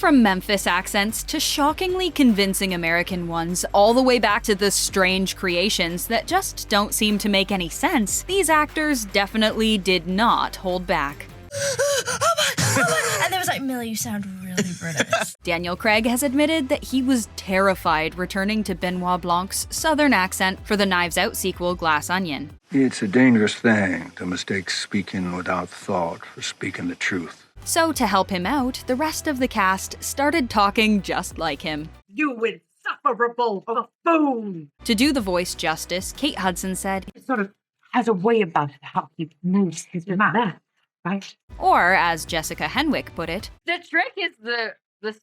From Memphis accents to shockingly convincing American ones, all the way back to the strange creations that just don't seem to make any sense, these actors definitely did not hold back. And there was like, Millie, you sound really British. Daniel Craig has admitted that he was terrified returning to Benoit Blanc's southern accent for the Knives Out sequel Glass Onion. It's a dangerous thing to mistake speaking without thought for speaking the truth. So to help him out, the rest of the cast started talking just like him. You insufferable buffoon! To do the voice justice, Kate Hudson said, It sort of has a way about it how he moves his mouth, right? or as Jessica Henwick put it, The trick is the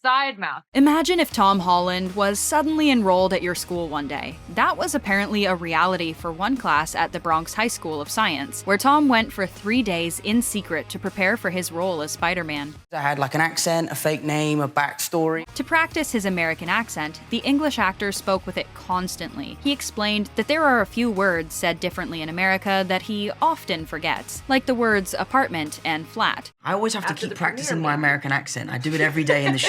side mouth. imagine if Tom Holland was suddenly enrolled at your school one day. That was apparently a reality for one class at the Bronx High School of Science, where Tom went for 3 days in secret to prepare for his role as Spider-Man. I had like an accent, a fake name, a backstory. To practice his American accent, the English actor spoke with it constantly. He explained that there are a few words said differently in America that he often forgets, like the words apartment and flat. I always have to keep practicing my American accent. I do it every day in the shower.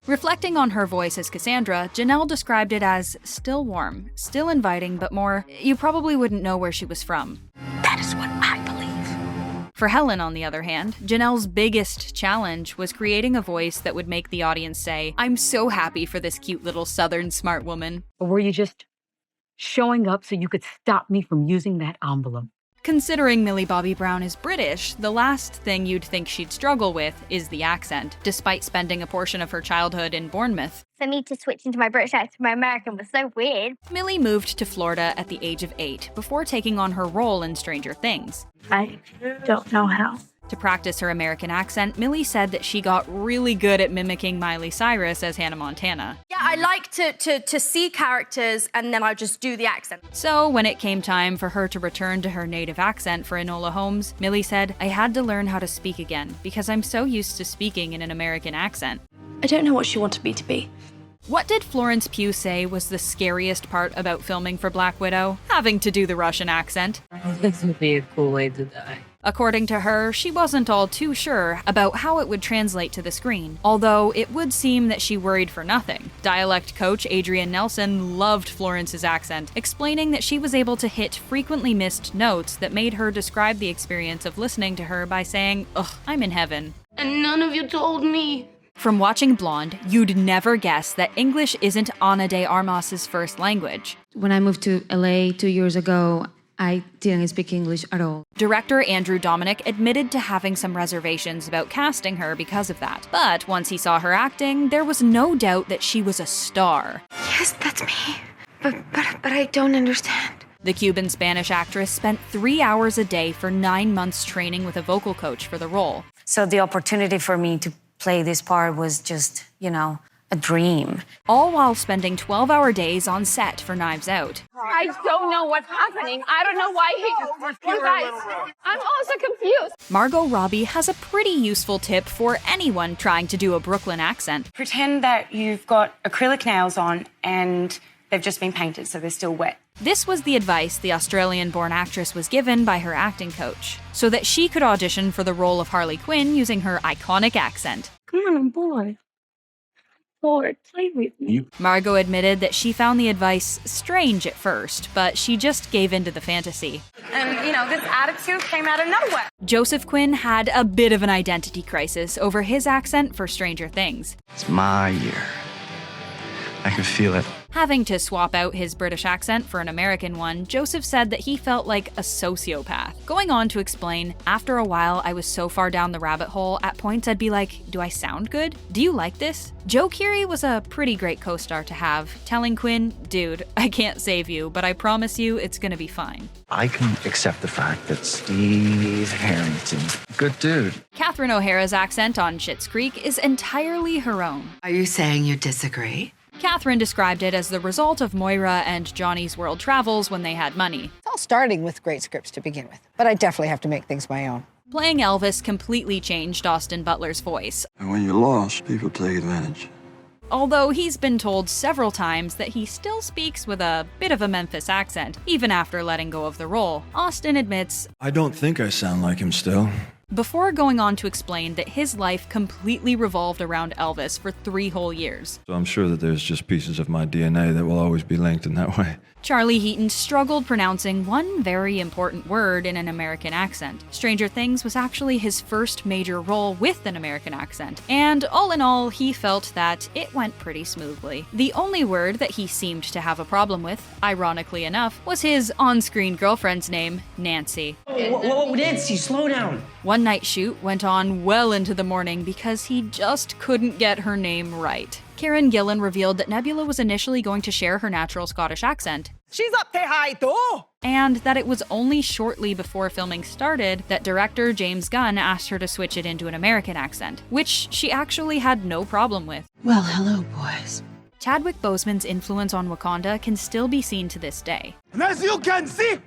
Reflecting on her voice as Cassandra, Janelle described it as still warm, still inviting, but more, you probably wouldn't know where she was from. That is what I believe. For Helen, on the other hand, Janelle's biggest challenge was creating a voice that would make the audience say, I'm so happy for this cute little southern smart woman. Or were you just showing up so you could stop me from using that envelope? Considering Millie Bobbie Brown is British, the last thing you'd think she'd struggle with is the accent, despite spending a portion of her childhood in Bournemouth. For me to switch into my British accent to my American was so weird. Millie moved to Florida at the age of 8 before taking on her role in Stranger Things. I don't know how. To practice her American accent, Millie said that she got really good at mimicking Miley Cyrus as Hannah Montana. Yeah, I like to see characters and then I just do the accent. So when it came time for her to return to her native accent for Enola Holmes, Millie said, I had to learn how to speak again because I'm so used to speaking in an American accent. I don't know what she wanted me to be. What did Florence Pugh say was the scariest part about filming for Black Widow? Having to do the Russian accent. This would be a cool way to die. According to her, she wasn't all too sure about how it would translate to the screen, although it would seem that she worried for nothing. Dialect coach Adrienne Nelson loved Florence's accent, explaining that she was able to hit frequently missed notes that made her describe the experience of listening to her by saying, ugh, I'm in heaven. And none of you told me. From watching Blonde, you'd never guess that English isn't Ana de Armas's first language. When I moved to LA 2 years ago, I didn't speak English at all. Director Andrew Dominic admitted to having some reservations about casting her because of that. But once he saw her acting, there was no doubt that she was a star. Yes, that's me. But I don't understand. The Cuban-Spanish actress spent 3 hours a day for 9 months training with a vocal coach for the role. So the opportunity for me to play this part was just, a dream. All while spending 12-hour days on set for Knives Out. I don't know what's happening. I don't know why you guys. I'm also confused. Margot Robbie has a pretty useful tip for anyone trying to do a Brooklyn accent. Pretend that you've got acrylic nails on and they've just been painted, so they're still wet. This was the advice the Australian-born actress was given by her acting coach, so that she could audition for the role of Harley Quinn using her iconic accent. Come on, boy. Lord, play with me. Margot admitted that she found the advice strange at first, but she just gave in to the fantasy. And, this attitude came out of nowhere. Joseph Quinn had a bit of an identity crisis over his accent for Stranger Things. It's my year. I can feel it. Having to swap out his British accent for an American one, Joseph said that he felt like a sociopath. Going on to explain, after a while I was so far down the rabbit hole, at points I'd be like, do I sound good? Do you like this? Joe Keery was a pretty great co-star to have, telling Quinn, dude, I can't save you, but I promise you it's gonna be fine. I can accept the fact that Steve Harrington, good dude. Catherine O'Hara's accent on Schitt's Creek is entirely her own. Are you saying you disagree? Catherine described it as the result of Moira and Johnny's world travels when they had money. It's all starting with great scripts to begin with, but I definitely have to make things my own. Playing Elvis completely changed Austin Butler's voice. And when you're lost, people take advantage. Although he's been told several times that he still speaks with a bit of a Memphis accent, even after letting go of the role, Austin admits, I don't think I sound like him still. before going on to explain that his life completely revolved around Elvis for 3 whole years. So I'm sure that there's just pieces of my DNA that will always be linked in that way. Charlie Heaton struggled pronouncing one very important word in an American accent. Stranger Things was actually his first major role with an American accent, and all in all, he felt that it went pretty smoothly. The only word that he seemed to have a problem with, ironically enough, was his on-screen girlfriend's name, Nancy. Whoa, Nancy, slow down. One night shoot went on well into the morning because he just couldn't get her name right. Karen Gillan revealed that Nebula was initially going to share her natural Scottish accent. She's up to high too! And that it was only shortly before filming started that director James Gunn asked her to switch it into an American accent, which she actually had no problem with. Well, hello, boys. Chadwick Boseman's influence on Wakanda can still be seen to this day. And as you can see,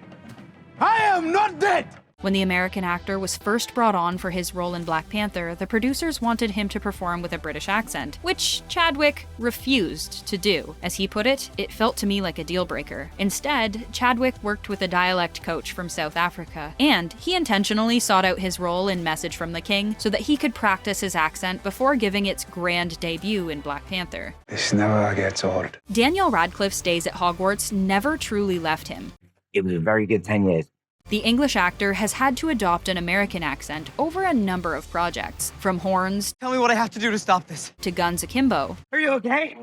I am not dead! When the American actor was first brought on for his role in Black Panther, the producers wanted him to perform with a British accent, which Chadwick refused to do. As he put it, "It felt to me like a deal breaker." Instead, Chadwick worked with a dialect coach from South Africa, and he intentionally sought out his role in Message from the King so that he could practice his accent before giving its grand debut in Black Panther. This never gets old. Daniel Radcliffe's days at Hogwarts never truly left him. It was a very good 10 years. The English actor has had to adopt an American accent over a number of projects, from Horns Tell me what I have to do to stop this. to Guns Akimbo. Are you okay?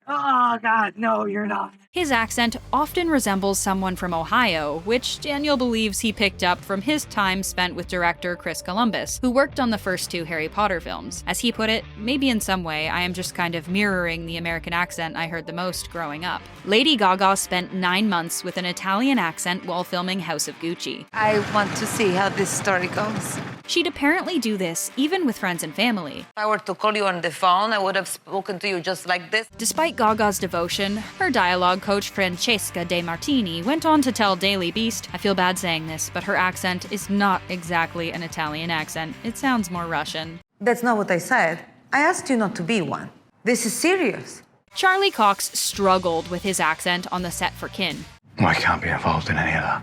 Oh, God, no, you're not. His accent often resembles someone from Ohio, which Daniel believes he picked up from his time spent with director Chris Columbus, who worked on the first 2 Harry Potter films. As he put it, maybe in some way I am just kind of mirroring the American accent I heard the most growing up. Lady Gaga spent 9 months with an Italian accent while filming House of Gucci. I want to see how this story goes. She'd apparently do this even with friends and family. If I were to call you on the phone, I would have spoken to you just like this. Despite Gaga's devotion, her dialogue coach Francesca De Martini went on to tell Daily Beast, "I feel bad saying this, but her accent is not exactly an Italian accent. It sounds more Russian." That's not what I said. I asked you not to be one. This is serious. Charlie Cox struggled with his accent on the set for Kin. I can't be involved in any of that.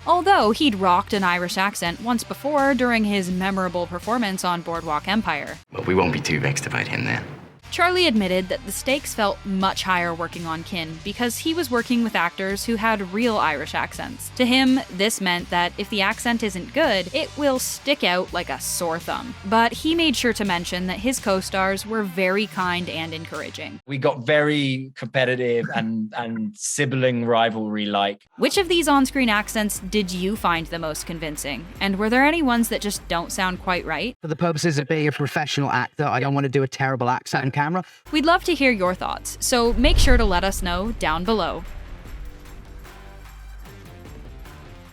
Although he'd rocked an Irish accent once before during his memorable performance on Boardwalk Empire. But we won't be too vexed about him then. Charlie admitted that the stakes felt much higher working on Kin because he was working with actors who had real Irish accents. To him, this meant that if the accent isn't good, it will stick out like a sore thumb. But he made sure to mention that his co-stars were very kind and encouraging. We got very competitive and sibling rivalry-like. Which of these on-screen accents did you find the most convincing? And were there any ones that just don't sound quite right? For the purposes of being a professional actor, I don't want to do a terrible accent on camera. We'd love to hear your thoughts, so make sure to let us know down below.